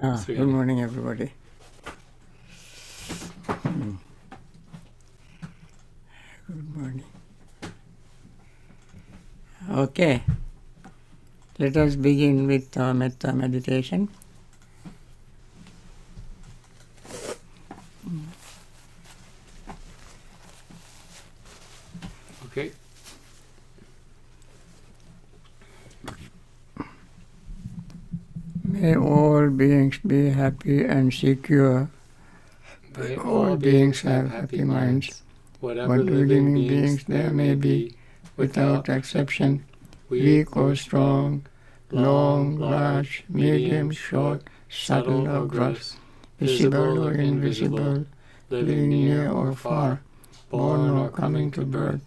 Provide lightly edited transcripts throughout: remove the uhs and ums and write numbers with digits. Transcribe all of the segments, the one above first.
Good morning, everybody. Good morning. Okay, let us begin with our metta meditation. Okay. May all beings be happy and secure. May all beings have happy minds. Whatever living beings there may be, without exception, weak or strong, long, large, medium, short, subtle or gross, visible or invisible, living near or far, born or coming to birth,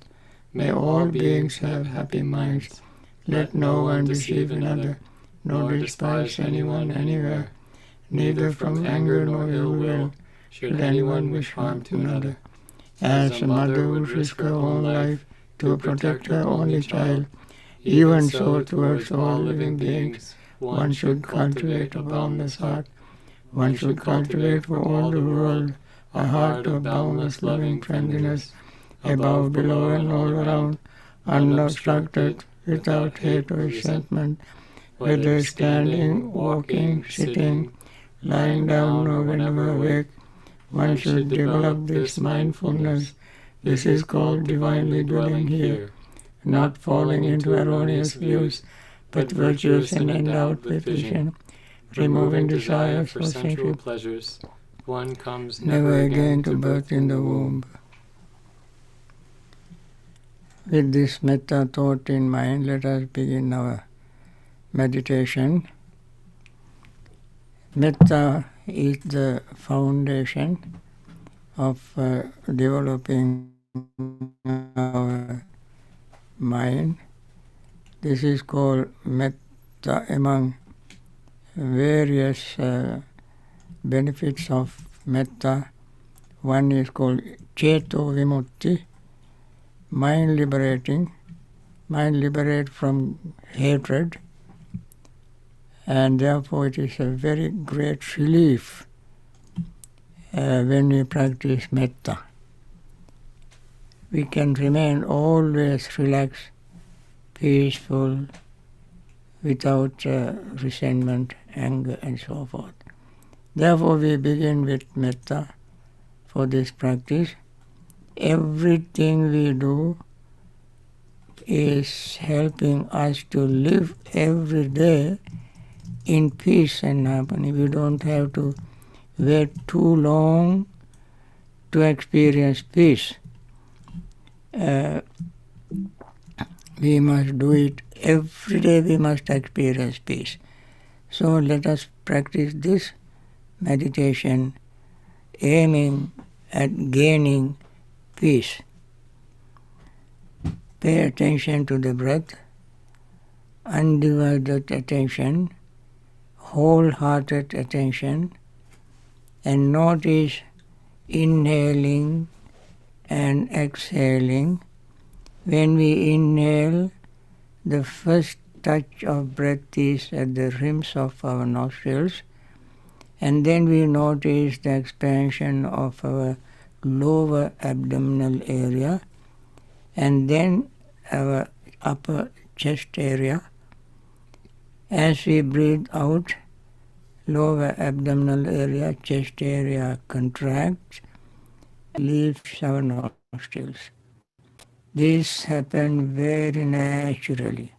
may all beings have happy minds. Let no one deceive another, nor despise anyone anywhere, neither from anger nor ill will should anyone wish harm to another. As a mother would risk her own life to protect her only child, even so towards all living beings, one should cultivate a boundless heart. One should cultivate for all the world a heart of boundless loving friendliness, above, below, and all around, unobstructed, without hate or resentment, whether standing, walking, sitting, lying down, or whenever awake. One should develop this mindfulness. This is called divinely dwelling here, not falling into erroneous views, but virtuous and endowed with vision, removing desire for sensual pleasures. One comes never again to birth in the womb. With this metta thought in mind, let us begin our meditation. Metta is the foundation of developing our mind. This is called metta. Among various benefits of metta, one is called ceto vimutti, mind liberate from hatred, and therefore it is a very great relief when we practice metta. We can remain always relaxed, peaceful, without resentment, anger, and so forth. Therefore, we begin with metta for this practice. Everything we do is helping us to live every day in peace and harmony. We don't have to wait too long to experience peace. We must do it every day. We must experience peace. So let us practice this meditation aiming at gaining peace. Pay attention to the breath, undivided attention, wholehearted attention, and notice inhaling and exhaling. When we inhale, the first touch of breath is at the rims of our nostrils, and then we notice the expansion of our lower abdominal area, and then our upper chest area. As we breathe out, lower abdominal area, chest area contracts, leaves our nostrils. This happens very naturally.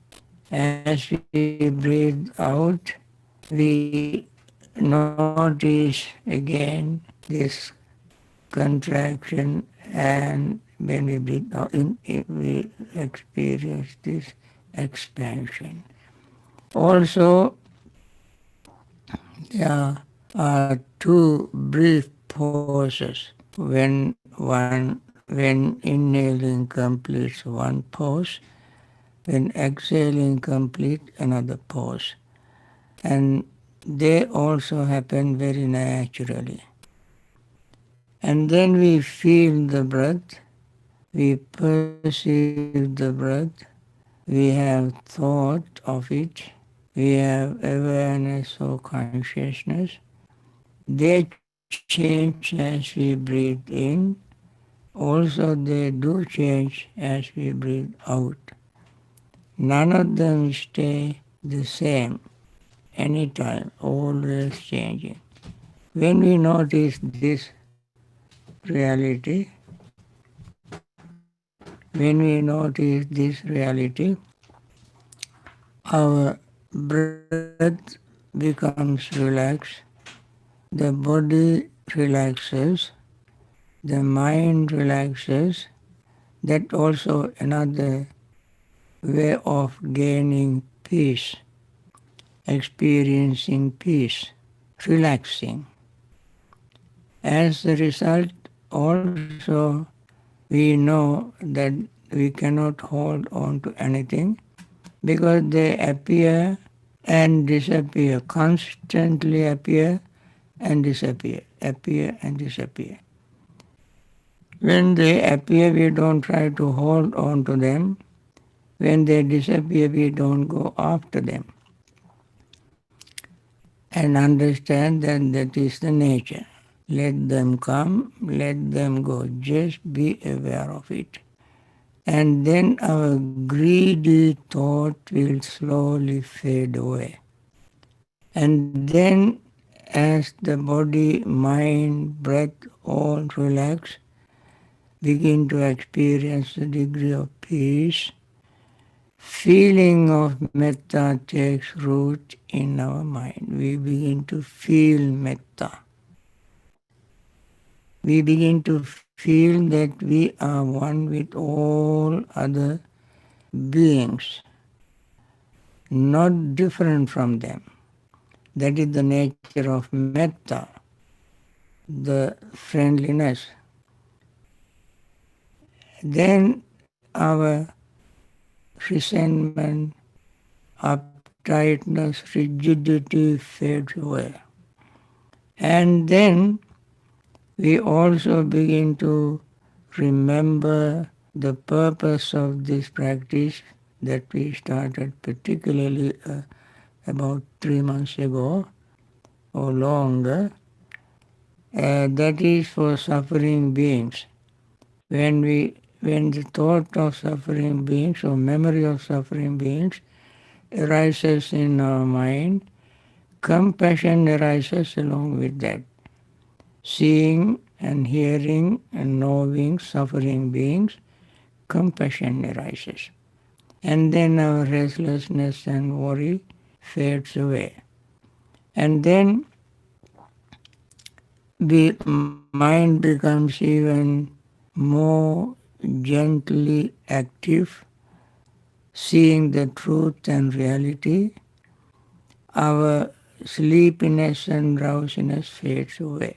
As we breathe out, we notice again this contraction, and when we breathe out, we experience this expansion. Also, there are two brief pauses. When inhaling completes one pause, when exhaling completes another pause. And they also happen very naturally. And then we feel the breath, we perceive the breath, we have thought of it, we have awareness or consciousness. They change as we breathe in. Also, they do change as we breathe out. None of them stay the same anytime, always changing. When we notice this reality, our breath becomes relaxed, the body relaxes, the mind relaxes. That also another way of gaining peace, experiencing peace, relaxing. As a result, also we know that we cannot hold on to anything because they appear and disappear, constantly appear and disappear. When they appear, we don't try to hold on to them. When they disappear, we don't go after them. And understand that that is the nature. Let them come, let them go. Just be aware of it. And then our greedy thought will slowly fade away. And then, as the body, mind, breath all relax, begin to experience a degree of peace, feeling of metta takes root in our mind. We begin to feel metta. We begin to feel that we are one with all other beings, not different from them. That is the nature of metta, the friendliness. Then our resentment, uptightness, rigidity fades away. And then we also begin to remember the purpose of this practice that we started particularly about 3 months ago or longer. That is for suffering beings. When the thought of suffering beings or memory of suffering beings arises in our mind, compassion arises along with that. Seeing and hearing and knowing suffering beings, compassion arises. And then our restlessness and worry fades away. And then the mind becomes even more gently active, seeing the truth and reality. Our sleepiness and drowsiness fades away.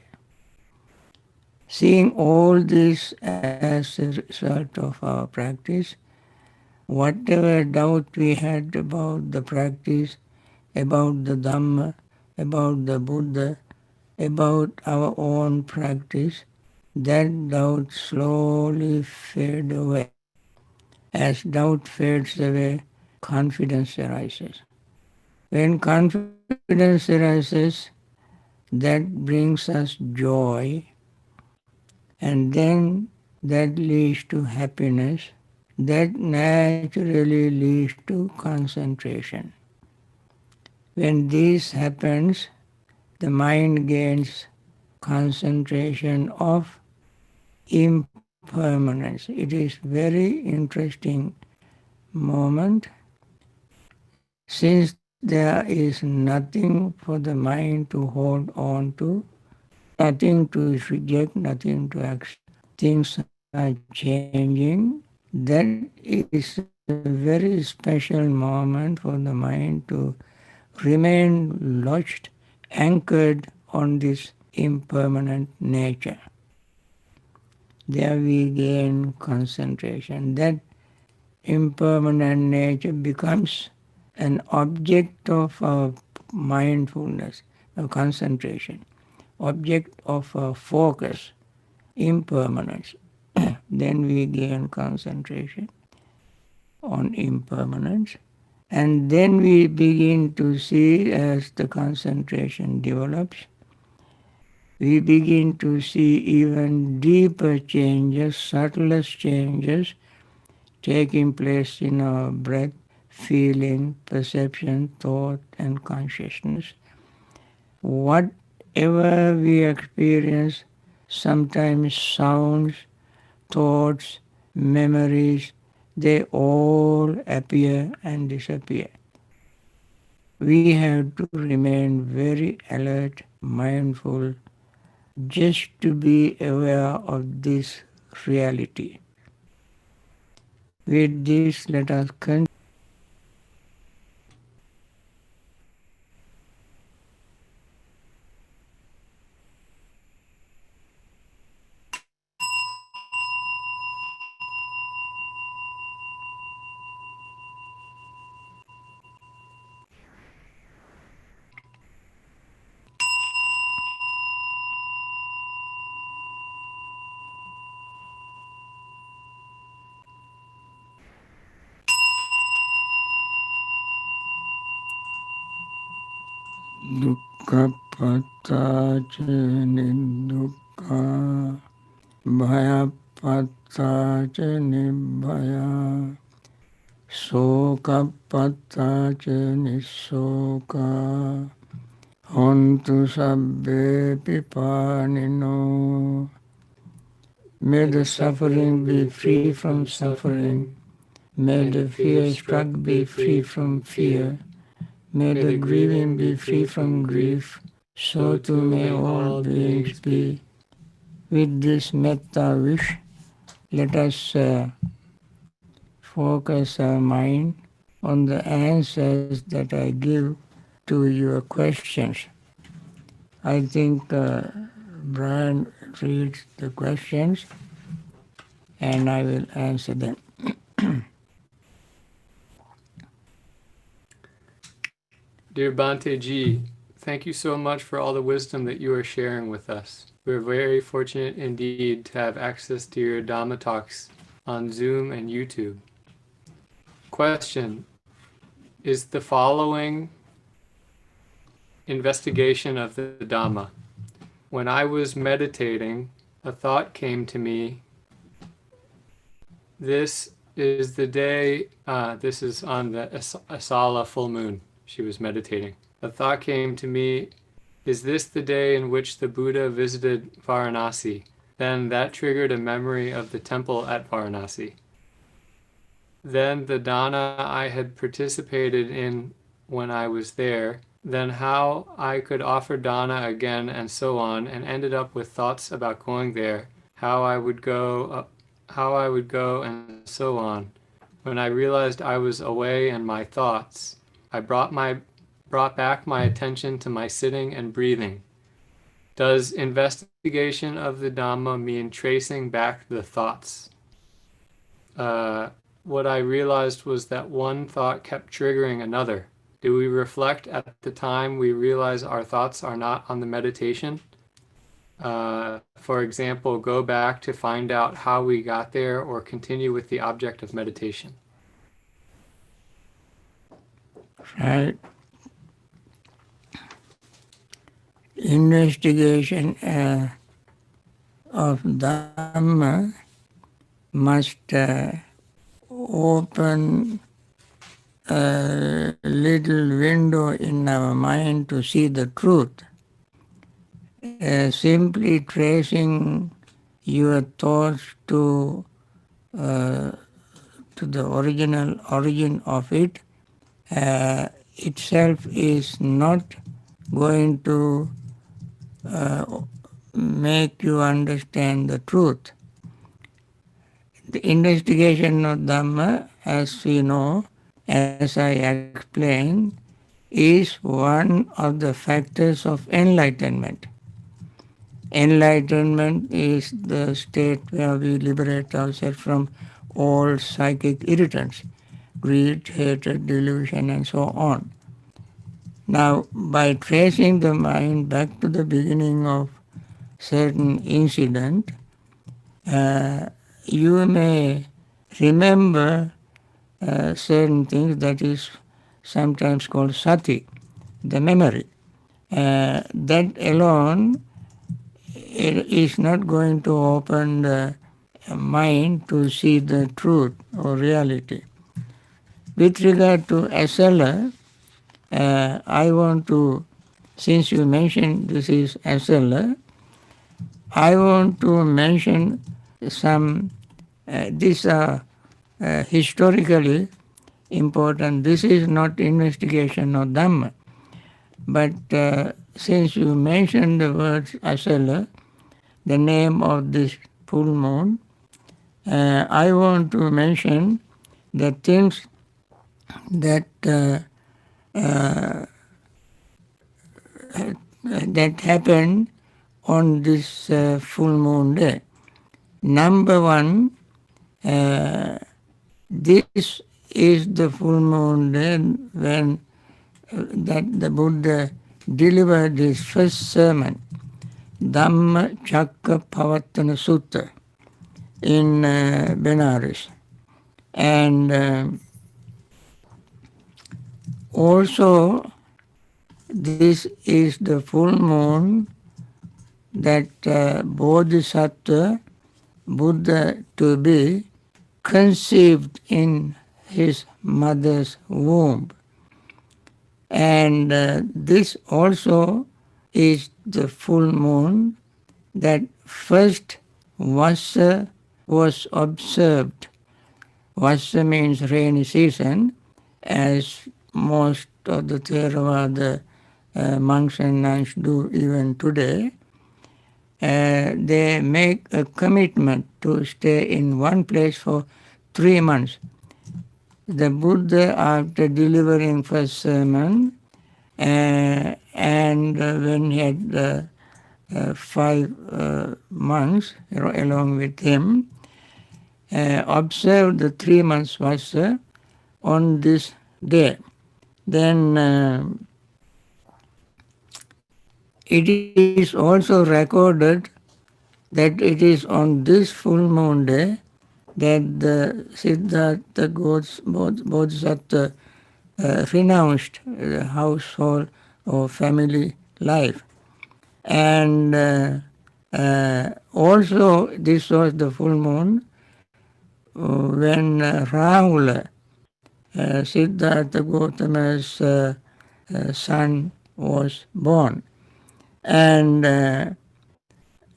Seeing all this as a result of our practice, whatever doubt we had about the practice, about the Dhamma, about the Buddha, about our own practice, that doubt slowly fades away. As doubt fades away, confidence arises. When confidence arises, that brings us joy, and then that leads to happiness, that naturally leads to concentration. When this happens, the mind gains concentration of impermanence. It is very interesting moment since there is nothing for the mind to hold on to, nothing to reject, nothing to accept. Things are changing. That is a very special moment for the mind to remain lodged, anchored on this impermanent nature. There we gain concentration. That impermanent nature becomes an object of our mindfulness, of concentration, object of our focus, impermanence. Then we gain concentration on impermanence. And then we begin to see, as the concentration develops, we begin to see even deeper changes, subtlest changes taking place in our breath, feeling, perception, thought, and consciousness. Whatever we experience, sometimes sounds, thoughts, memories, they all appear and disappear. We have to remain very alert, mindful, just to be aware of this reality. With this, let us continue. दुःख पताच निर्दुःख भय पताच निर्भया शोक पताच निशोक हन्तु sabbe pipanino. May the suffering be free from suffering. May the fear struck be free from fear. May the grieving be free from grief. So too may all beings be. With this metta wish, let us focus our mind on the answers that I give to your questions. I think Brian reads the questions and I will answer them. Dear Bhante Ji, thank you so much for all the wisdom that you are sharing with us. We're very fortunate indeed to have access to your Dhamma talks on Zoom and YouTube. Question: is the following investigation of the Dhamma. When I was meditating, a thought came to me. This is the day, this is on the Asala full moon. She was meditating. A thought came to me, is this the day in which the Buddha visited Varanasi? Then that triggered a memory of the temple at Varanasi. Then the dana I had participated in when I was there, then how I could offer dana again, and so on, and ended up with thoughts about going there, how I would go, and so on. When I realized I was away in my thoughts, I brought back my attention to my sitting and breathing. Does investigation of the Dhamma mean tracing back the thoughts? What I realized was that one thought kept triggering another. Do we reflect at the time we realize our thoughts are not on the meditation? For example, go back to find out how we got there, or continue with the object of meditation? Right. Investigation of Dhamma must open a little window in our mind to see the truth. Simply tracing your thoughts to the origin of it itself is not going to make you understand the truth. The investigation of Dhamma, as we know, as I explained, is one of the factors of enlightenment. Enlightenment is the state where we liberate ourselves from all psychic irritants, greed, hatred, delusion, and so on. Now, by tracing the mind back to the beginning of certain incident, you may remember certain things, that is, sometimes called sati, the memory. That alone is not going to open the mind to see the truth or reality. With regard to SLA, I want to, since you mentioned this is SLA, I want to mention some, these are historically important. This is not investigation of Dhamma, but since you mentioned the word Asala, the name of this full moon, I want to mention the things that that happened on this full moon day. Number one, this is the full moon day when that the Buddha delivered his first sermon, Dhamma Chakka Pavattana Sutta, in Benares. And also, this is the full moon that Bodhisattva Buddha to be conceived in his mother's womb. And this also is the full moon that first Vasa was observed. Vasa means rainy season, as most of the Theravada monks and nuns do even today. They make a commitment to stay in one place for 3 months. The Buddha, after delivering first sermon, and when he had 5 months along with him, observed the 3 months Vasa on this day. Then it is also recorded that it is on this full moon day that the Siddhartha Bodhisattva renounced the household or family life. And also this was the full moon when Rahula, Siddhartha Gautama's son, was born. And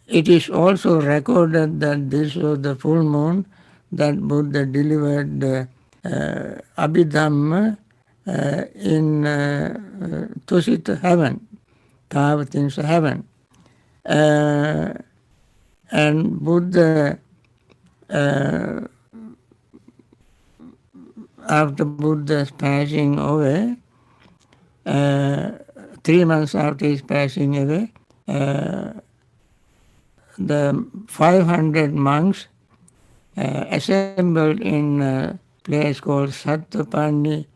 it is also recorded that this was the full moon that Buddha delivered Abhidhamma in Tusita heaven, Parvatin's heaven. And Buddha, after Buddha's passing away, 3 months after his passing away, the 500 monks assembled in a place called Sattapani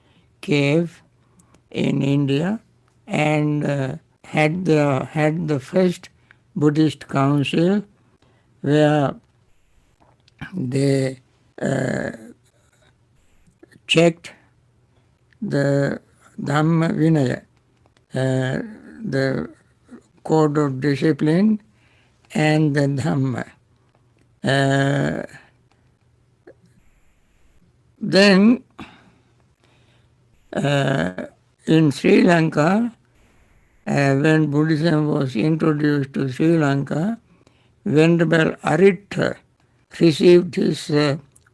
cave in India and had the first Buddhist council where they checked the Dhamma Vinaya, the code of discipline, and the Dhamma. Then in Sri Lanka, when Buddhism was introduced to Sri Lanka, Venerable Aritra received his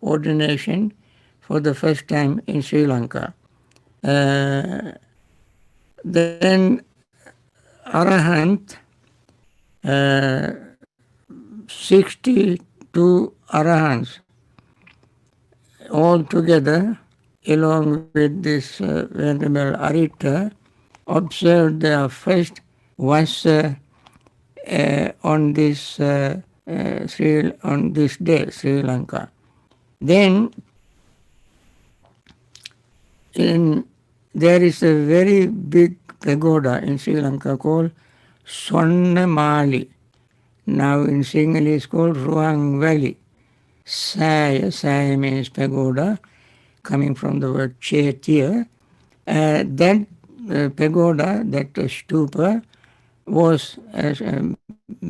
ordination for the first time in Sri Lanka. Then Arahant, 62 Arahants all together, along with this Venerable Arita, observed their first Vasa on this day, Sri Lanka. Then there is a very big pagoda in Sri Lanka called Sonnamali. Now in Sinhala it's called Ruang Valley. Saya means pagoda, coming from the word Chaitya. That pagoda, that stupa, was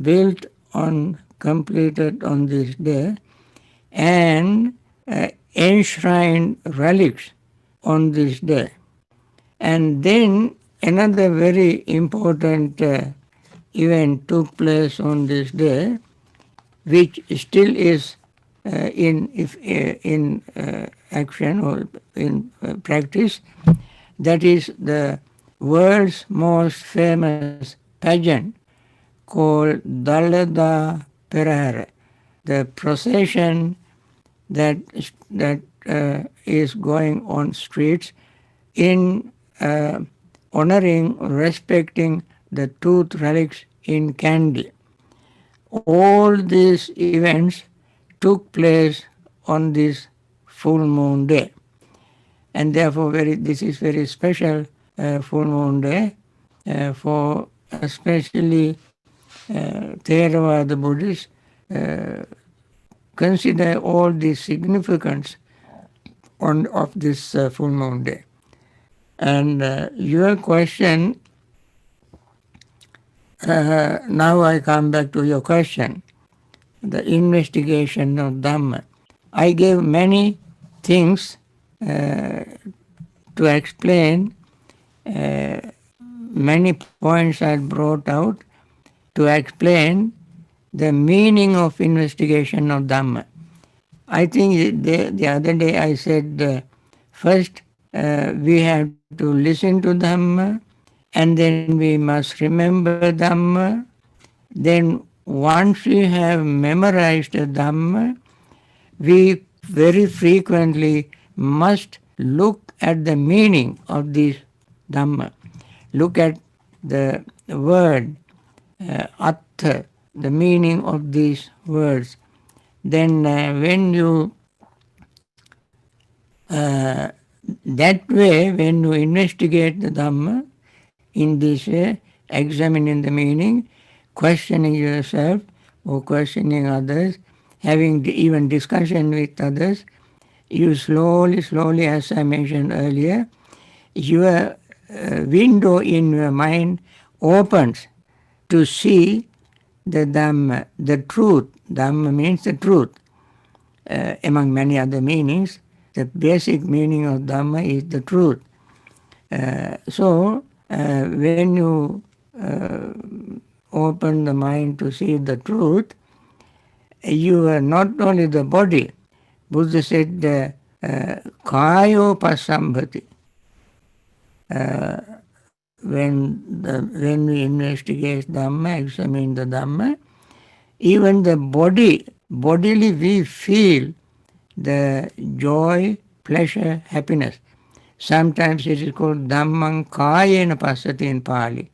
built on, completed on this day, and enshrined relics on this day. And then another very important event took place on this day, which still is in action or in practice. That is the world's most famous pageant called Dalada Perahara, the procession that is going on streets in honoring, respecting the tooth relics in Kandy. All these events took place on this full moon day, and therefore this is very special full moon day for especially Theravada Buddhists. Consider all the significance of this full moon day. And your question, now I come back to your question, the investigation of Dhamma. I gave many things to explain, many points I brought out to explain the meaning of investigation of Dhamma. I think the other day I said first we have to listen to Dhamma, and then we must remember Dhamma. Then once we have memorized the Dhamma, we very frequently must look at the meaning of this Dhamma. Look at the word, Atha, the meaning of these words. Then when you, that way, when you investigate the Dhamma in this way, examining the meaning, questioning yourself or questioning others, having even discussion with others, you slowly, as I mentioned earlier, your window in your mind opens to see the Dhamma, the truth. Dhamma means the truth. Among many other meanings, the basic meaning of Dhamma is the truth. So, when you open the mind to see the truth, you are not only the body. Buddha said, kayo pasambhati. When we investigate Dhamma, examine the Dhamma, even the body, bodily we feel the joy, pleasure, happiness. Sometimes it is called Dhammang Kayena Pasati in Pali.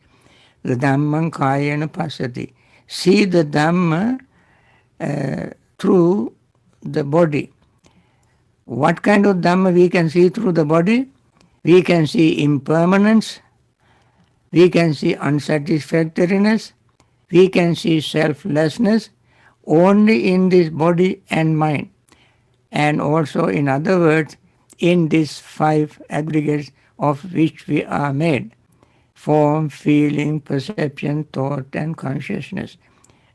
The Dhammang Kayena Pasati. See the Dhamma through the body. What kind of Dhamma we can see through the body? We can see impermanence, we can see unsatisfactoriness, we can see selflessness only in this body and mind. And also, in other words, in these five aggregates of which we are made: form, feeling, perception, thought, and consciousness.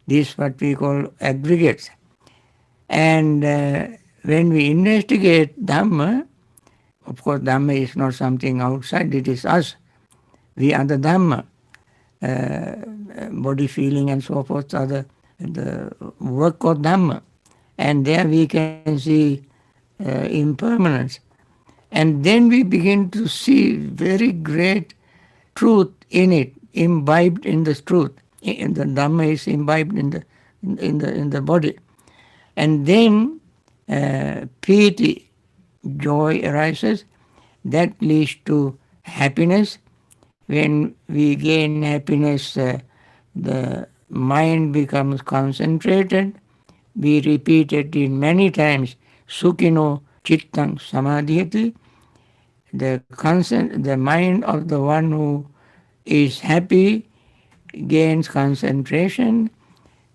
These what we call aggregates. And when we investigate Dhamma, of course, Dhamma is not something outside, it is us. We are the Dhamma. Body, feeling, and so forth are the work of Dhamma. And there we can see impermanence. And then we begin to see very great truth in it, imbibed in the truth. And the Dhamma is imbibed in the body. And then piti, joy arises. That leads to happiness. When we gain happiness, the mind becomes concentrated. We repeat it in many times. Sukhino chittang samadhyati. The mind of the one who is happy gains concentration.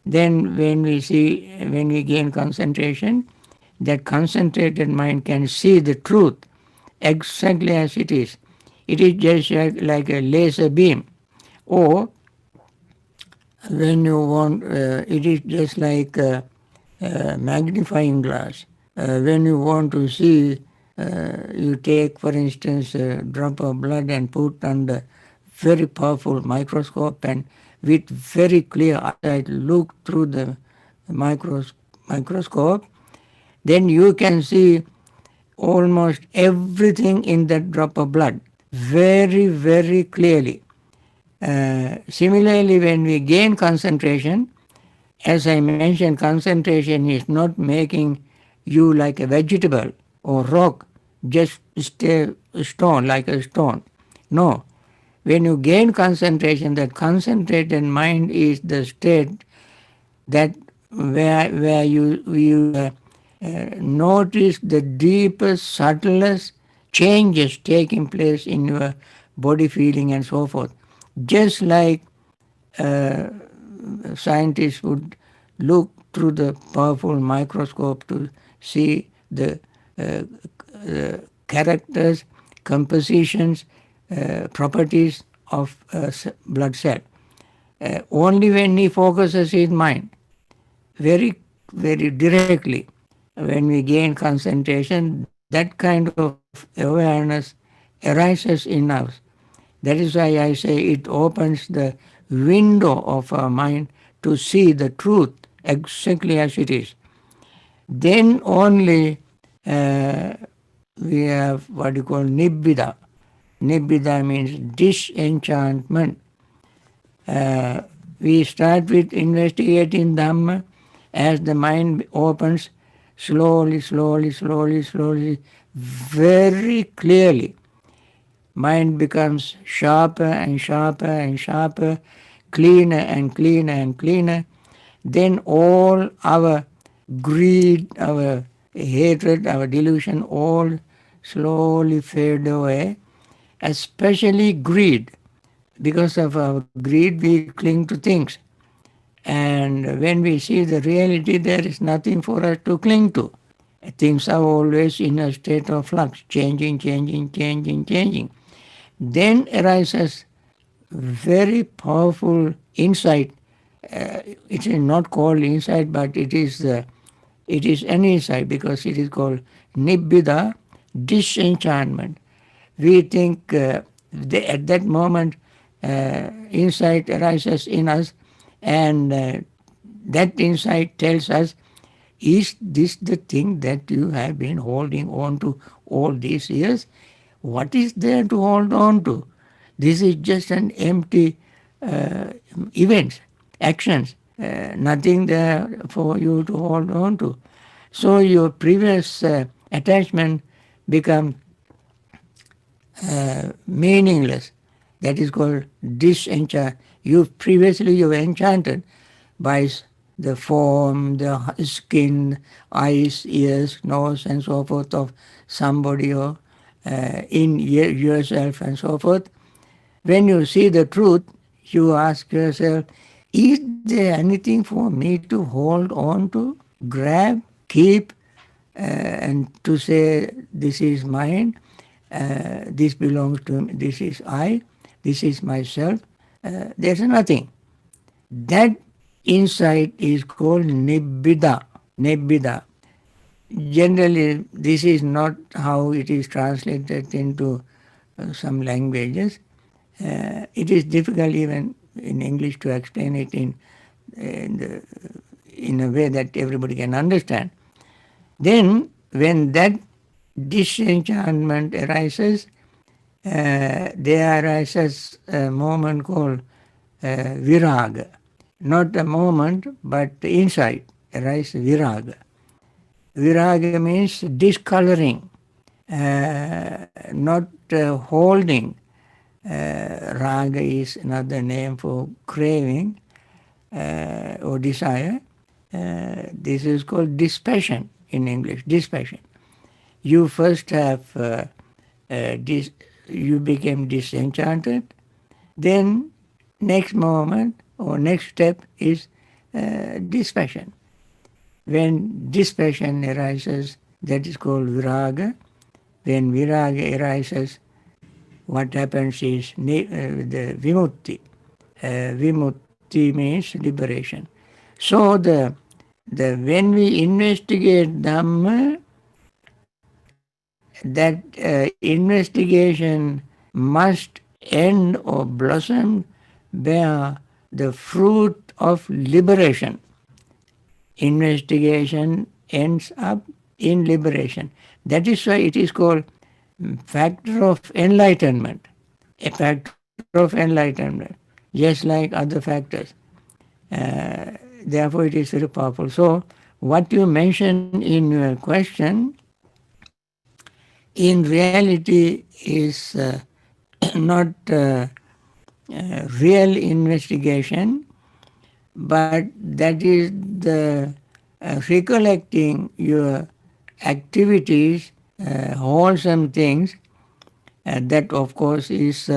Then when we gain concentration, that concentrated mind can see the truth exactly as it is. it is just like a laser beam. Or when you want, it is just like a magnifying glass. When you want to see, you take, for instance, a drop of blood and put under very powerful microscope, and with very clear eyesight look through the micros- microscope, then you can see almost everything in that drop of blood very, very clearly. Similarly, when we gain concentration, as I mentioned, concentration is not making you like a vegetable or rock, just stay stone, like a stone. No. When you gain concentration, that concentrated mind is the state that where you notice the deepest, subtlest changes taking place in your body feeling and so forth. Just like uh, scientists would look through the powerful microscope to see the characters, compositions, properties of a blood cell. Only when he focuses his mind very, very directly, when we gain concentration, that kind of awareness arises in us. That is why I say it opens the window of our mind to see the truth exactly as it is. Then only we have what you call nibbida. Nibbida means disenchantment. We start with investigating Dhamma as the mind opens slowly, slowly, slowly, slowly, very clearly. Mind becomes sharper and sharper and sharper, cleaner and cleaner and cleaner. Then all our greed, our hatred, our delusion all slowly fade away, especially greed. Because of our greed, we cling to things. And when we see the reality, there is nothing for us to cling to. Things are always in a state of flux, changing, changing, changing, changing. Then arises very powerful insight. It is not called insight, but it is an insight because it is called nibbida, disenchantment. We think at that moment insight arises in us, and that insight tells us, is this the thing that you have been holding on to all these years? What is there to hold on to? This is just an empty events, actions, nothing there for you to hold on to. So your previous attachment becomes meaningless. That is called disenchant. You were enchanted by the form, the skin, eyes, ears, nose, and so forth of somebody or in yourself and so forth. When you see the truth, you ask yourself, is there anything for me to hold on to, grab, keep, and to say, this is mine, this belongs to me, this is I, this is myself? There's nothing. That insight is called nibbida. Nibbida. Generally, this is not how it is translated into some languages. It is difficult even in English to explain it in a way that everybody can understand. Then, when that disenchantment arises, there arises a moment called viraga. Not a moment, but the insight arises viraga. Viraga means discoloring, not holding. Raga is another name for craving or desire. This is called dispassion in English, dispassion. You first have, you became disenchanted, then next moment or next step is dispassion. When dispassion arises, that is called viraga. When viraga arises, what happens is the vimutti. Vimutti means liberation. So when we investigate Dhamma, that investigation must end or blossom, bear the fruit of liberation. Investigation ends up in liberation. That is why it is called factor of enlightenment. A factor of enlightenment, just like other factors. Therefore, it is very powerful. So, what you mentioned in your question, in reality, is not real investigation, but that is the recollecting your activities, wholesome things. That, of course, is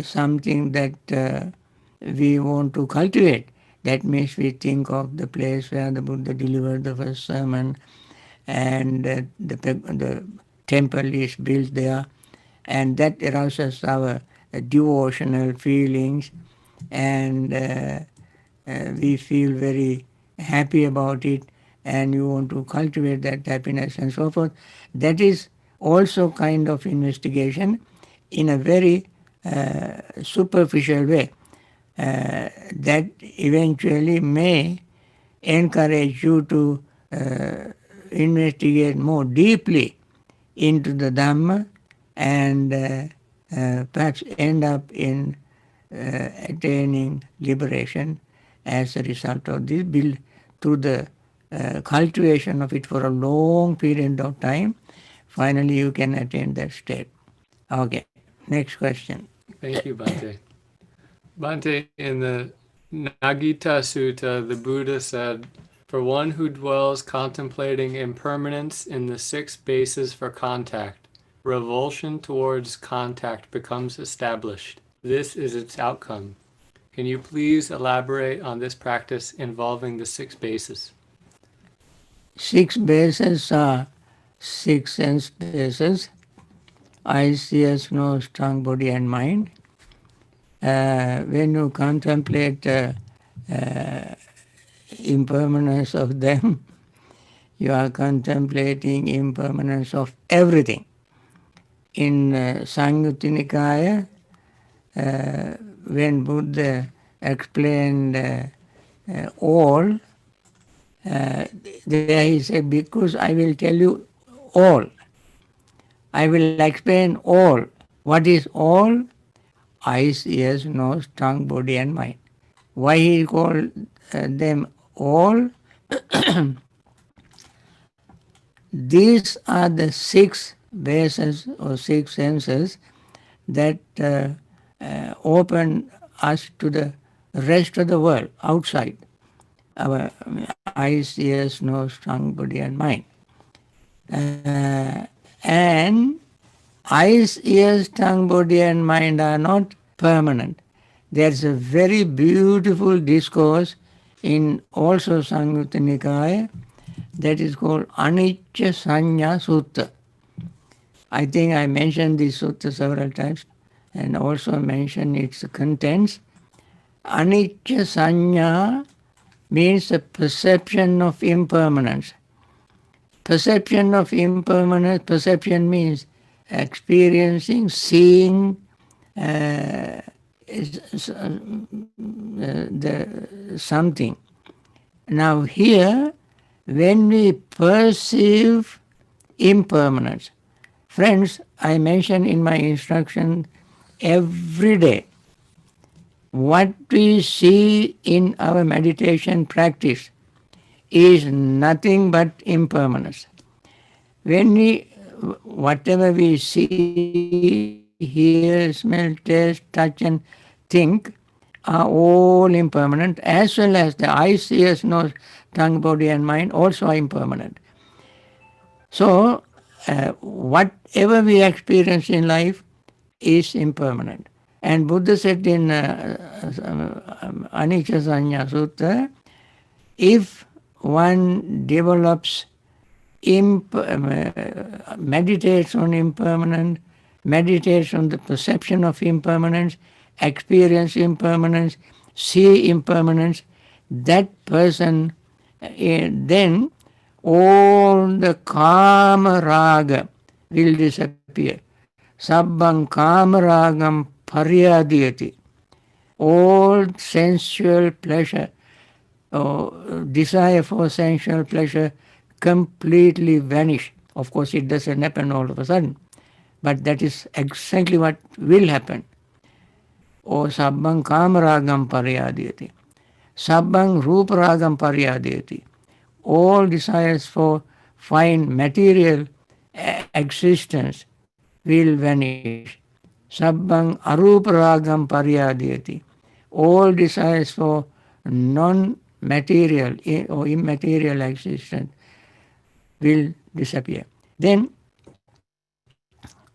something that we want to cultivate. That means we think of the place where the Buddha delivered the first sermon, and the temple is built there, and that arouses our devotional feelings, and we feel very happy about it, and you want to cultivate that happiness and so forth. That is also kind of investigation in a very superficial way. That eventually may encourage you to investigate more deeply into the Dhamma, and perhaps end up in attaining liberation as a result of this, build through the cultivation of it for a long period of time. Finally, you can attain that state. Okay, next question. Thank you, Bhante. Bhante, in the Nagita Sutta, the Buddha said, "For one who dwells contemplating impermanence in the six bases for contact, revulsion towards contact becomes established. This is its outcome. Can you please elaborate on this practice involving the six bases?" Six bases are six sense bases: eyes, ears, nose, tongue, body, and mind. When you contemplate impermanence of them, you are contemplating impermanence of everything. In Samyutta Nikaya, when Buddha explained all, there he said, because I will tell you all. I will explain all. What is all? Eyes, ears, nose, tongue, body, and mind. Why he called them all? These are the six bases or six senses that open us to the rest of the world outside our eyes, ears, nose, tongue, body, and mind. And eyes, ears, tongue, body, and mind are not permanent. There's a very beautiful discourse in also Samyutta Nikaya that is called Anicca Sanya Sutta. I think I mentioned this sutta several times and also mentioned its contents. Anicca Sanya means the perception of impermanence. Perception of impermanence, perception means experiencing, seeing the something. Now here, when we perceive impermanence, friends, I mention in my instruction every day, what we see in our meditation practice is nothing but impermanence. When whatever we see, hear, smell, taste, touch, and think are all impermanent, as well as the eyes, ears, nose, tongue, body, and mind also are impermanent. So, whatever we experience in life is impermanent. And Buddha said in Anicca Sanya Sutta, if one develops meditates on impermanence, meditates on the perception of impermanence, experience impermanence, see impermanence, that person, then all the kama raga will disappear. Sabbang kama ragam paryadiyati. All sensual pleasure or desire for sensual pleasure completely vanish. Of course, it doesn't happen all of a sudden, but that is exactly what will happen. O sabbang kamaragam paryadiyati. Sabbang ruparagam paryadiyati. All desires for fine material existence will vanish. Sabbang aruparagam paryadiyati. All desires for non-material or immaterial existence will disappear. Then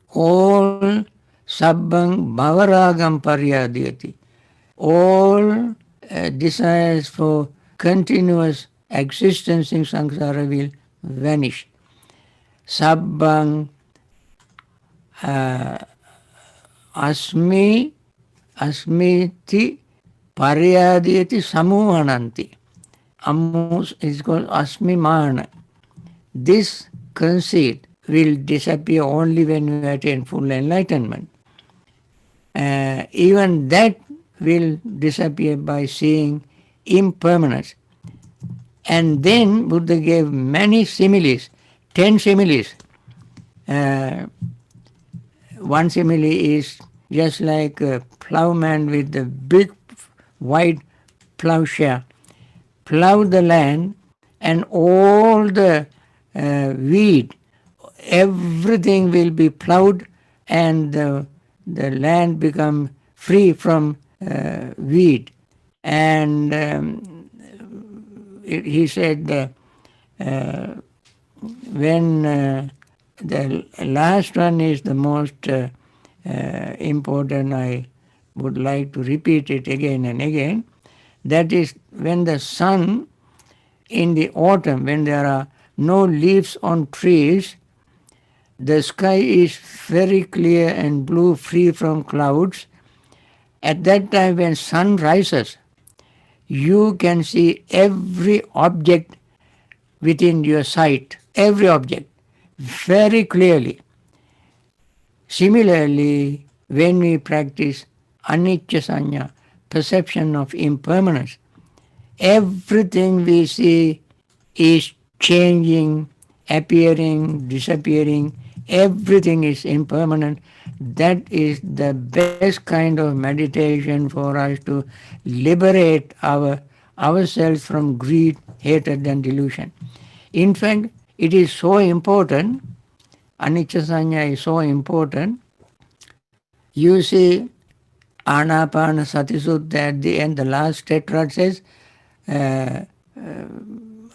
all sabbang bhavaragam paryadiyati. All desires for continuous existence in samsara will vanish. Sabbang asmiti paryadiyati samuhananti. Amus is called asmimana. This conceit will disappear only when you attain full enlightenment. Even that will disappear by seeing impermanence. And then Buddha gave many similes, 10 similes. One simile is just like a plowman with the big wide plowshare. Plow the land and all the weed, everything will be plowed and the land become free from weed. And he said when the last one is the most important, I would like to repeat it again and again. That is when the sun in the autumn, when there are no leaves on trees, the sky is very clear and blue, free from clouds. At that time when sun rises, you can see every object within your sight, every object, very clearly. Similarly, when we practice anicca sanya, perception of impermanence, everything we see is changing, appearing, disappearing, everything is impermanent. That is the best kind of meditation for us to liberate ourselves from greed, hatred and delusion. In fact, it is so important, anicca sanya is so important. You see, Anapana Sati Sutta at the end, the last tetrad says,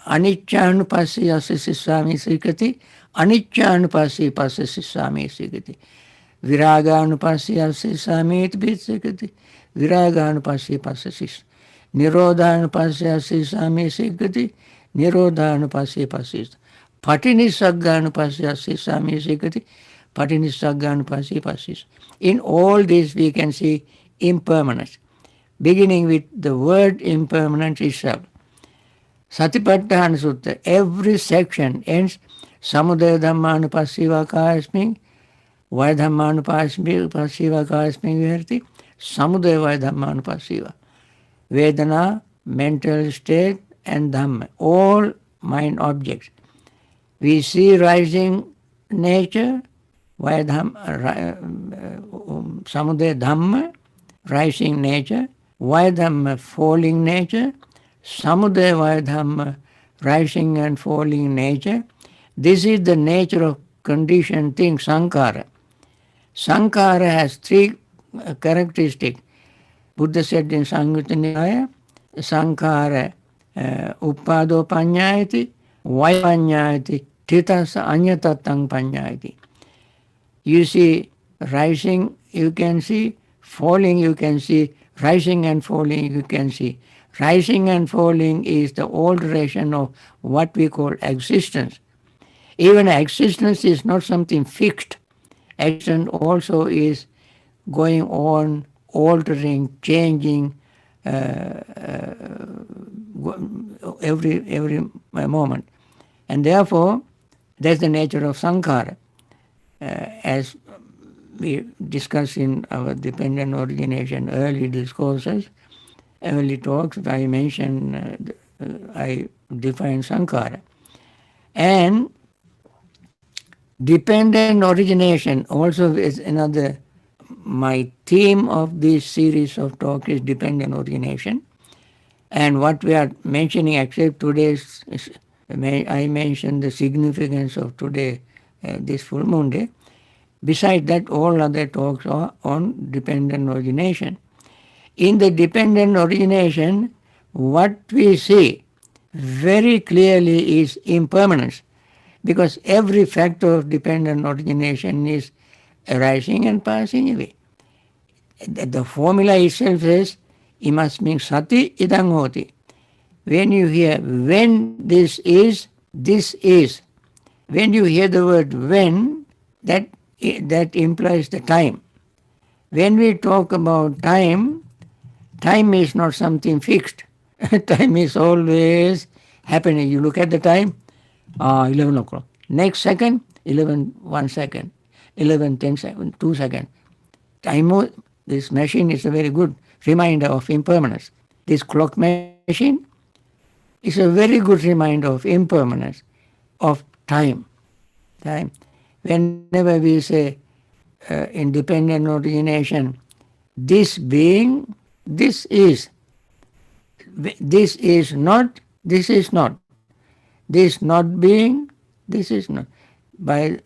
Aniccanupassi asasi swami sikati, aniccanupassi pasasi swami sikati. Viraganupassi asasi swami iti sikati, viraganupassi pasasi. Nirodhanupassi asasi swami sikati, nirodhanupassi pasasi. Patinisagganupassi asasi swami sikati, patinisagganupassi pasasi. In all this we can see impermanence, beginning with the word impermanence itself. Satipatthana Sutta, every section ends Samudaya Dhammanupassiva Kasmi, Vaya Dhammanupassiva Kasmi Viharti, Samudaya Vaya Dhammanupassiva. Vedana, mental state, and Dhamma, all mind objects. We see rising nature, Vaya Samudaya Dhamma, rising nature, Vaya Dhamma, falling nature, Samudaya Vaya Dhamma, rising and falling nature. This is the nature of conditioned thing, Sankara. Sankara has three characteristics. Buddha said in Samyutta Nikaya, Sankara uppado panyayati, vaya panyayati, titasa anyatatang panyayati. You see rising, you can see, falling you can see, rising and falling you can see. Rising and falling is the alteration of what we call existence. Even existence is not something fixed. action also is going on, altering, changing every moment. And therefore, that's the nature of sankhara. As we discussed in our dependent origination early discourses, early talks, I mentioned, I define sankhara. And dependent origination also is another. My theme of this series of talk is dependent origination. And what we are mentioning, except today's, I mentioned the significance of today, this full moon day. Besides that, all other talks are on dependent origination. In the dependent origination, what we see very clearly is impermanence, because every factor of dependent origination is arising and passing away. The formula itself says, imasmin sati idang hoti. When you hear when this is. When you hear the word when, that implies the time. When we talk about time, time is not something fixed. Time is always happening. You look at the time, 11 o'clock. Next second, 11, 1 second, 11, 10 seconds, 2 seconds. Time, this machine is a very good reminder of impermanence. This clock machine is a very good reminder of impermanence, of time. Time. Whenever we say independent origination, this being, this is not, this is not. This not being, this is not. By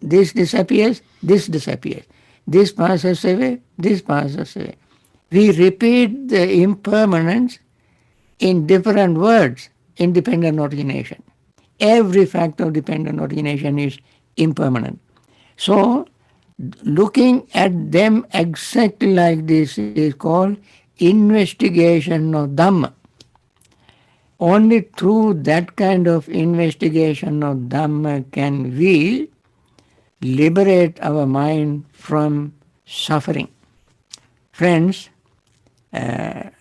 this disappears, this disappears. This passes away, this passes away. We repeat the impermanence in different words, independent origination. Every fact of dependent origination is impermanent. So, looking at them exactly like this is called investigation of Dhamma. Only through that kind of investigation of Dhamma can we liberate our mind from suffering. Friends, thank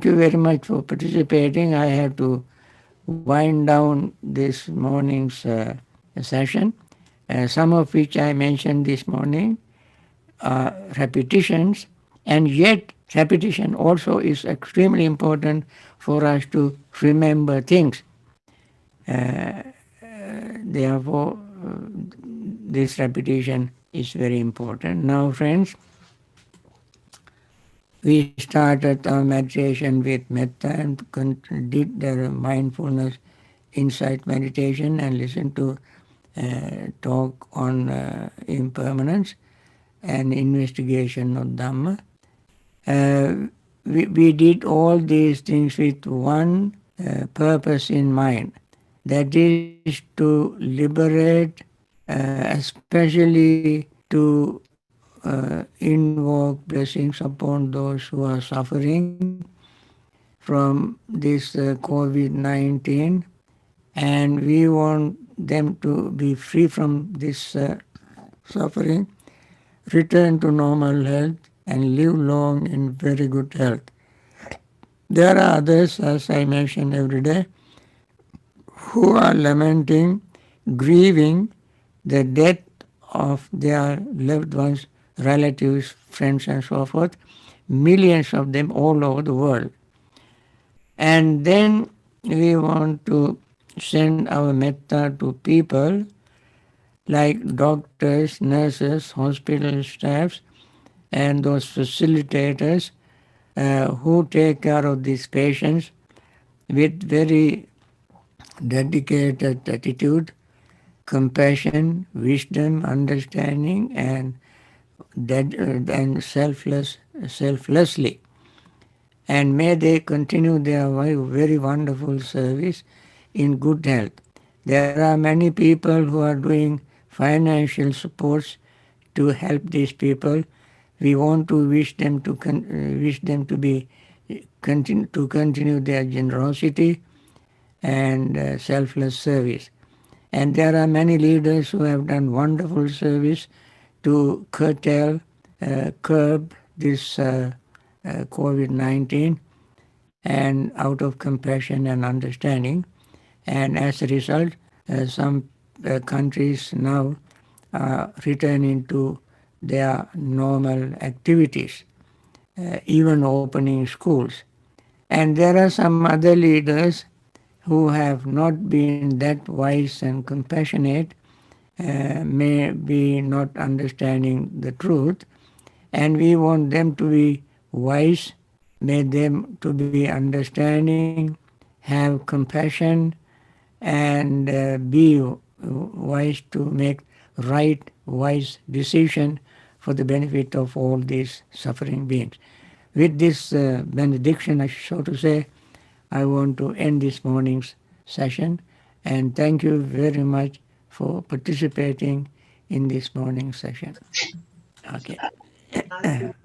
you very much for participating. I have to wind down this morning's session, some of which I mentioned this morning are repetitions, and yet repetition also is extremely important for us to remember things. Therefore, this repetition is very important. Now, friends, we started our meditation with metta and did the mindfulness insight meditation and listened to talk on impermanence and investigation of Dhamma. We did all these things with one purpose in mind, that is to liberate, especially to invoke blessings upon those who are suffering from this COVID-19, and we want them to be free from this suffering, return to normal health, and live long in very good health. There are others, as I mention every day, who are lamenting, grieving the death of their loved ones, relatives, friends, and so forth, millions of them all over the world. And then we want to send our metta to people like doctors, nurses, hospital staffs, and those facilitators who take care of these patients with very dedicated attitude, compassion, wisdom, understanding, and selflessly. And may they continue their very wonderful service in good health. There are many people who are doing financial supports to help these people. We want to wish them to continue their generosity and selfless service. And there are many leaders who have done wonderful service to curb this COVID-19, and out of compassion and understanding. And as a result, some countries now are returning to their normal activities, even opening schools. And there are some other leaders who have not been that wise and compassionate, may be not understanding the truth, and we want them to be wise, may them to be understanding, have compassion, and be wise to make right, wise decision for the benefit of all these suffering beings. With this benediction, so to say, I want to end this morning's session, and thank you very much for participating in this morning's session. Okay. Thank